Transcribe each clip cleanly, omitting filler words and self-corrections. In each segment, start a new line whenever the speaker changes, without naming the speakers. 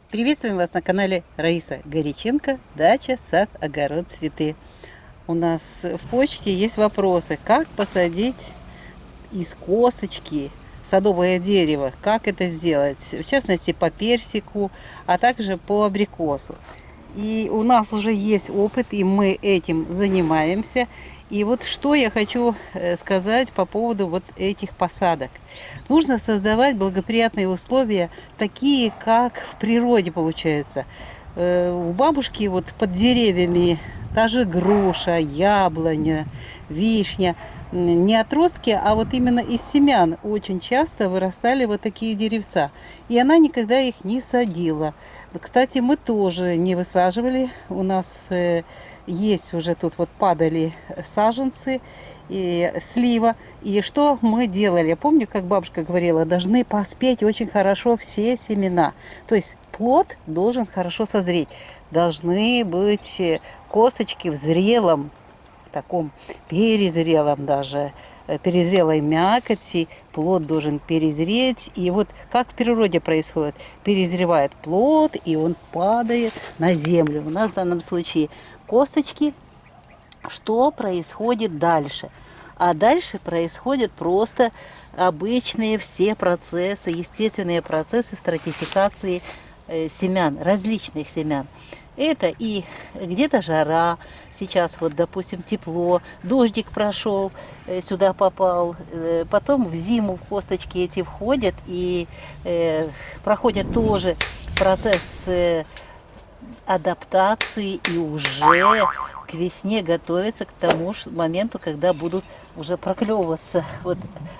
Приветствуем вас на канале Раиса Горяченко. Дача, сад, огород, цветы. У нас в почте есть вопросы, как посадить из косточки садовое дерево, как это сделать, в частности по персику, а также по абрикосу. И у нас уже есть опыт, и мы этим занимаемся. И вот что я хочу сказать по поводу вот этих посадок. Нужно создавать благоприятные условия, такие, как в природе получается. У бабушки вот под деревьями та же груша, яблоня, вишня. Не отростки, а вот именно из семян очень часто вырастали вот такие деревца. И она никогда их не садила. Кстати, мы тоже не высаживали. У нас есть уже тут вот падали саженцы и слива. И что мы делали? Я помню, как бабушка говорила, должны поспеть очень хорошо все семена. То есть плод должен хорошо созреть. Должны быть косточки в зрелом, таком перезрелом даже, перезрелой мякоти, плод должен перезреть. И вот как в природе происходит, перезревает плод, и он падает на землю. У нас в данном случае косточки. Что происходит дальше? А дальше происходят просто обычные все процессы, естественные процессы стратификации семян, различных семян. Это и где-то жара, сейчас вот, допустим, тепло, дождик прошел, сюда попал, потом в зиму в косточки эти входят и проходят тоже процесс адаптации и уже к весне готовятся к тому моменту, когда будут уже проклевываться, вот,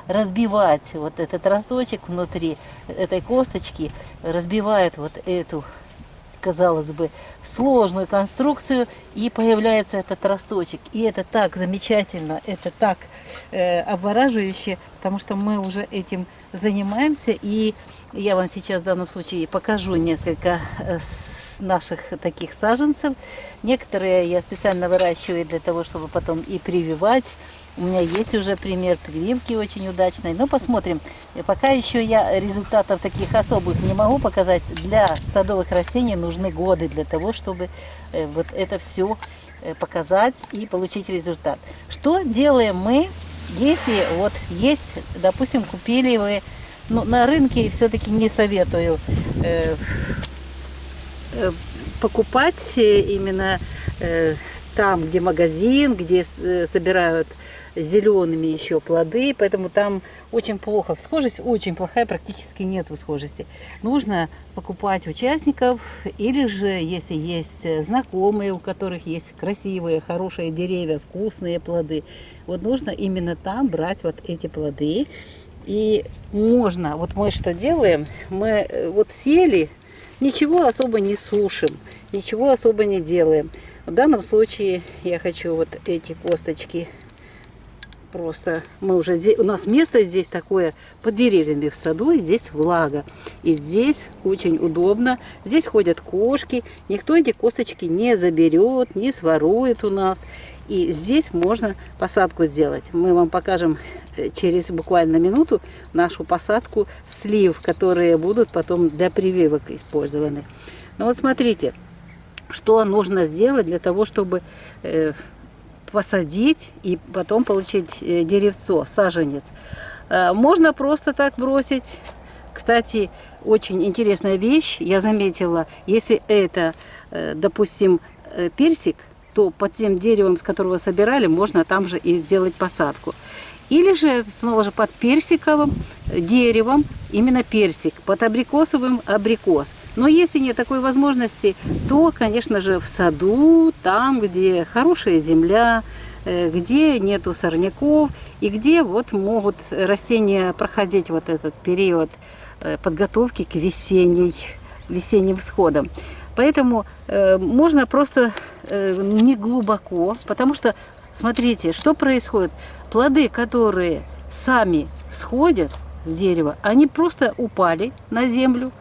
разбивать вот этот росточек внутри этой косточки, разбивает вот эту, казалось бы, сложную конструкцию, и появляется этот росточек. И это так замечательно, это так обвораживающе, потому что мы уже этим занимаемся. И я вам сейчас в данном случае покажу несколько наших таких саженцев. Некоторые я специально выращиваю для того, чтобы потом и прививать. У меня есть уже пример прививки очень удачной. Но посмотрим. Пока еще я результатов таких особых не могу показать. Для садовых растений нужны годы для того, чтобы вот это все показать и получить результат. Что делаем мы, если вот есть, допустим, купили вы, ну, на рынке все-таки не советую покупать именно там, где магазин, где собирают зелеными еще плоды, поэтому там очень плохо. Схожесть очень плохая, практически нет схожести. Нужно покупать участников, или же, если есть знакомые, у которых есть красивые, хорошие деревья, вкусные плоды, вот нужно именно там брать вот эти плоды. И можно, вот мы что делаем, мы вот съели, ничего особо не сушим, ничего особо не делаем. В данном случае я хочу вот эти косточки просто, мы уже здесь, у нас место здесь такое под деревьями в саду, и здесь влага. И здесь очень удобно, здесь ходят кошки, никто эти косточки не заберет, не сворует у нас. И здесь можно посадку сделать. Мы вам покажем через буквально минуту нашу посадку слив, которые будут потом для прививок использованы. Ну вот смотрите, что нужно сделать для того, чтобы посадить и потом получить деревцо, саженец. Можно просто так бросить. Кстати, очень интересная вещь, я заметила, если это, допустим, персик, то под тем деревом, с которого собирали, можно там же и сделать посадку. Или же снова же под персиковым деревом именно персик, под абрикосовым абрикос. Но если нет такой возможности, то, конечно же, в саду, там, где хорошая земля, где нету сорняков и где вот могут растения проходить вот этот период подготовки к весенним всходам. Поэтому можно просто не глубоко, потому что, смотрите, что происходит. Плоды, которые сами всходят с дерева, они просто упали на землю,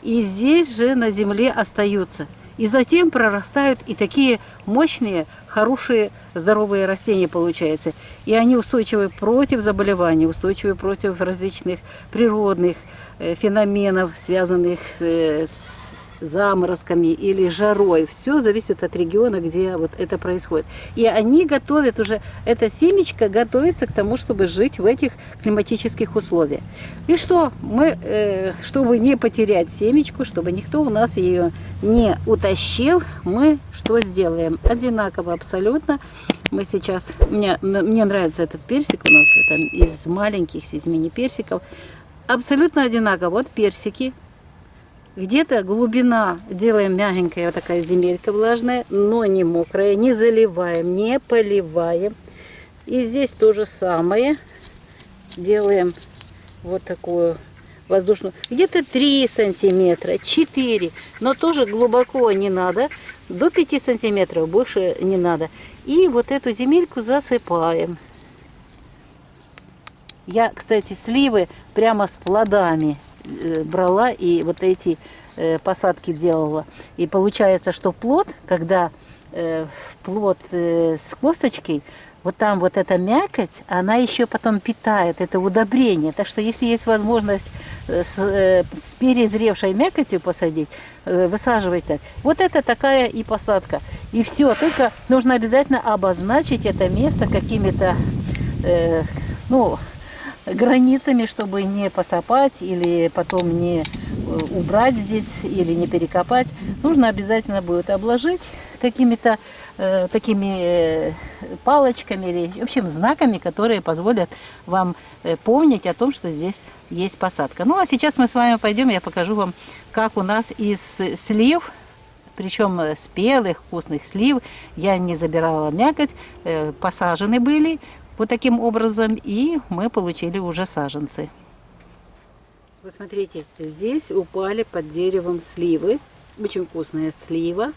и здесь же на земле остаются. И затем прорастают и такие мощные, хорошие, здоровые растения получаются. И они устойчивы против заболеваний, устойчивы против различных природных феноменов, связанных с заморозками или жарой. Все зависит от региона, где вот это происходит. И они готовят уже, эта семечко готовится к тому, чтобы жить в этих климатических условиях. И что? Мы, чтобы не потерять семечку, чтобы никто у нас ее не утащил, мы что сделаем? Одинаково абсолютно. Мы сейчас, мне нравится этот персик у нас, это из маленьких, из мини-персиков. Абсолютно одинаково. Вот персики. Где-то глубина, делаем мягенькая вот такая земелька влажная, но не мокрая, не заливаем, не поливаем. И здесь то же самое. Делаем вот такую воздушную, где-то 3 сантиметра, 4, но тоже глубоко не надо, до 5 сантиметров больше не надо. И вот эту земельку засыпаем. Я, кстати, сливы прямо с плодами брала и вот эти посадки делала. И получается, что плод, когда плод с косточкой, вот там вот эта мякоть, она еще потом питает это удобрение. Так что если есть возможность с перезревшей мякотью посадить, высаживать так. Вот это такая и посадка. И все, только нужно обязательно обозначить это место какими-то, границами, чтобы не посыпать или потом не убрать здесь или не перекопать. Нужно обязательно будет обложить какими-то такими палочками или, в общем, знаками, которые позволят вам помнить о том, что здесь есть посадка. Ну, а сейчас мы с вами пойдем, я покажу вам, как у нас из слив, причем спелых, вкусных слив, я не забирала мякоть, посажены были вот таким образом, и мы получили уже саженцы. Вы смотрите, здесь упали под деревом сливы, очень вкусная слива,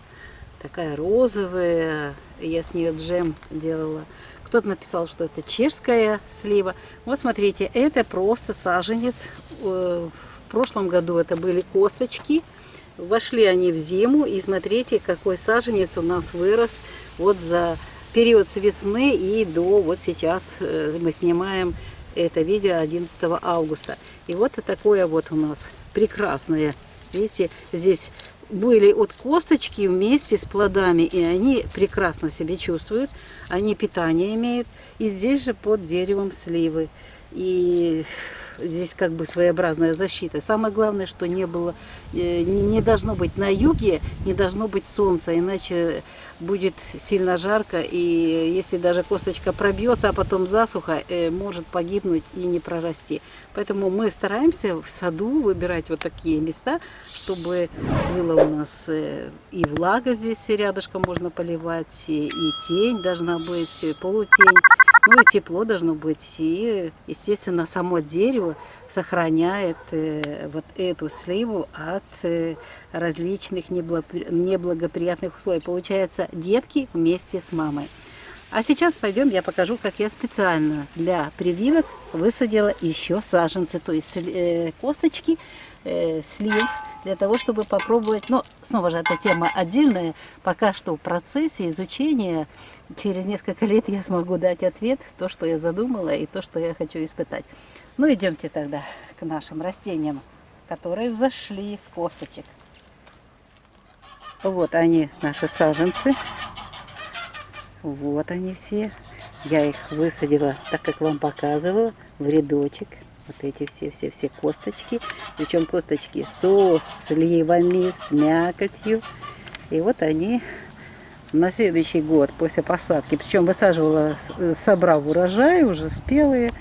такая розовая, я с нее джем делала. Кто-то написал, что это чешская слива. Вот смотрите, это просто саженец. В прошлом году это были косточки. Вошли они в зиму, и смотрите, какой саженец у нас вырос вот за период с весны и до вот сейчас мы снимаем это видео 11 августа. И вот такое вот у нас прекрасное. Видите, здесь были от косточки вместе с плодами, и они прекрасно себя чувствуют, они питание имеют. И здесь же под деревом сливы. И здесь как бы своеобразная защита. Самое главное, что не должно быть на юге, не должно быть солнца, иначе будет сильно жарко, и если даже косточка пробьется, а потом засуха, может погибнуть и не прорасти. Поэтому мы стараемся в саду выбирать вот такие места, чтобы было у нас и влага здесь рядышком можно поливать, и тень должна быть, полутень. Ну и тепло должно быть, и, естественно, само дерево сохраняет вот эту сливу от различных неблагоприятных условий. Получается, детки вместе с мамой. А сейчас пойдем, я покажу, как я специально для прививок высадила еще саженцы, то есть косточки слив, для того, чтобы попробовать. Но снова же эта тема отдельная. Пока что в процессе изучения, через несколько лет я смогу дать ответ, то, что я задумала и то, что я хочу испытать. Ну, идемте тогда к нашим растениям, которые взошли с косточек. Вот они, наши саженцы. Вот они все. Я их высадила, так как вам показывала, в рядочек. Вот эти все косточки. Причем косточки со сливами, с мякотью. И вот они на следующий год после посадки. Причем высаживала, собрав урожай, уже спелые.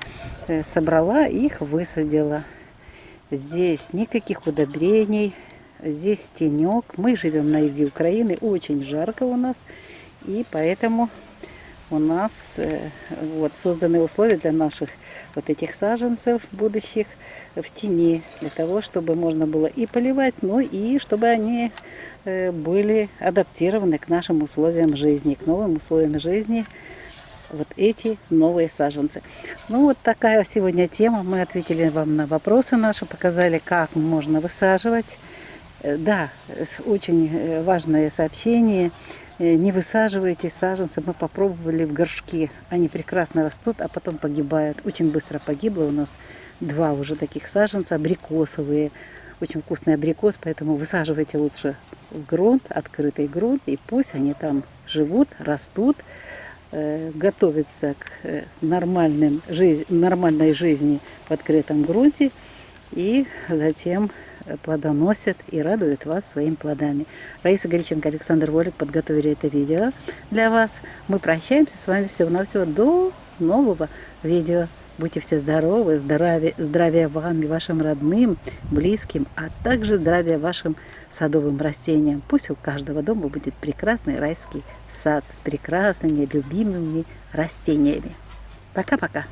Собрала их, высадила. Здесь никаких удобрений. Здесь тенек. Мы живем на юге Украины. Очень жарко у нас. И поэтому у нас вот созданы условия для наших вот этих саженцев будущих в тени, для того, чтобы можно было и поливать, ну и чтобы они были адаптированы к нашим условиям жизни, к новым условиям жизни, вот эти новые саженцы. Ну вот такая сегодня тема. Мы ответили вам на вопросы наши, показали, как можно высаживать. Да, очень важное сообщение. Не высаживайте саженцы. Мы попробовали в горшке. Они прекрасно растут, а потом погибают. Очень быстро погибло у нас 2 уже таких саженца, абрикосовые. очень вкусный абрикос, поэтому высаживайте лучше в грунт, открытый грунт, и пусть они там живут, растут, готовятся к нормальной жизни в открытом грунте, и затем плодоносят и радуют вас своими плодами. Раиса Горяченко, Александр Волик подготовили это видео для вас. Мы прощаемся с вами всего-навсего до нового видео. Будьте все здоровы, здравия вам и вашим родным, близким, а также здравия вашим садовым растениям. Пусть у каждого дома будет прекрасный райский сад с прекрасными, любимыми растениями. Пока-пока!